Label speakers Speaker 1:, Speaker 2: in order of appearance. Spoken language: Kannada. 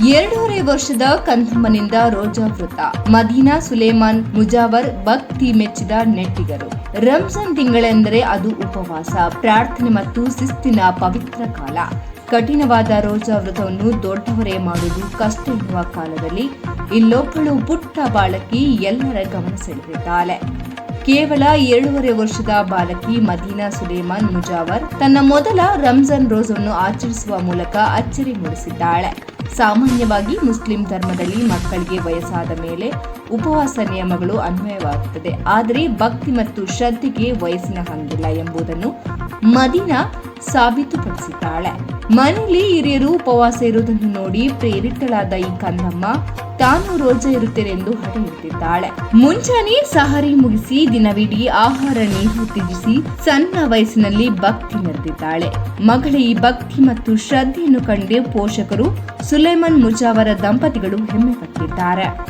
Speaker 1: 2.5 ವರ್ಷದ ಕಂದಮ್ಮನಿಂದ ರೋಜಾ ವೃತ. ಮದೀನಾ ಸುಲೇಮಾನ್ ಮುಜಾವರ್ ಭಕ್ತಿ ಮೆಚ್ಚಿದ ನೆಟ್ಟಿಗರು. ರಂಜಾನ್ ತಿಂಗಳೆಂದರೆ ಅದು ಉಪವಾಸ, ಪ್ರಾರ್ಥನೆ ಮತ್ತು ಶಿಸ್ತಿನ ಪವಿತ್ರ ಕಾಲ. ಕಠಿಣವಾದ ರೋಜಾ ವೃತವನ್ನು ದೊಡ್ಡವರೇ ಮಾಡುವುದು ಕಷ್ಟ ಎನ್ನುವ ಕಾಲದಲ್ಲಿ ಇಲ್ಲೊಬ್ಬಳು ಪುಟ್ಟ ಬಾಲಕಿ ಎಲ್ಲರ ಗಮನ ಸೆಳೆದಿದ್ದಾಳೆ. ಕೇವಲ 2.5 ವರ್ಷದ ಬಾಲಕಿ ಮದೀನಾ ಸುಲೇಮಾನ್ ಮುಜಾವರ್ ತನ್ನ ಮೊದಲ ರಂಜಾನ್ ರೋಜವನ್ನು ಆಚರಿಸುವ ಮೂಲಕ ಅಚ್ಚರಿ ಮೂಡಿಸಿದ್ದಾಳೆ. ಸಾಮಾನ್ಯವಾಗಿ ಮುಸ್ಲಿಂ ಧರ್ಮದಲ್ಲಿ ಮಕ್ಕಳಿಗೆ ವಯಸ್ಸಾದ ಮೇಲೆ ಉಪವಾಸ ನಿಯಮಗಳು ಅನ್ವಯವಾಗುತ್ತದೆ. ಆದರೆ ಭಕ್ತಿ ಮತ್ತು ಶ್ರದ್ಧೆಗೆ ವಯಸ್ಸಿನ ಹಂಗಿಲ್ಲ ಎಂಬುದನ್ನು ಮದೀನಾ ಸಾಬೀತುಪಡಿಸಿದ್ದಾಳೆ. ಮನೆಯಲ್ಲಿ ಹಿರಿಯರು ಉಪವಾಸ ಇರುವುದನ್ನು ನೋಡಿ ಪ್ರೇರಿತಳಾದ ಈ ಕಂದಮ್ಮ ತಾನು ರೋಜಾ ಇರುತ್ತೇನೆ ಎಂದು ಹಠ ಹಿಡಿದಿದ್ದಾಳೆ. ಮುಂಜಾನೆ ಸಹರಿ ಮುಗಿಸಿ ದಿನವಿಡೀ ಆಹಾರ ನೀರು ತ್ಯಜಿಸಿ ಸಣ್ಣ ವಯಸ್ಸಿನಲ್ಲಿ ಭಕ್ತಿ ಮೆರೆದಿದ್ದಾಳೆ. ಮಗಳ ಈ ಭಕ್ತಿ ಮತ್ತು ಶ್ರದ್ಧೆಯನ್ನು ಕಂಡು ಪೋಷಕರು ಸುಲೇಮಾನ್ ಮುಜಾವರ ದಂಪತಿಗಳು ಹೆಮ್ಮೆ ಪಟ್ಟಿದ್ದಾರೆ.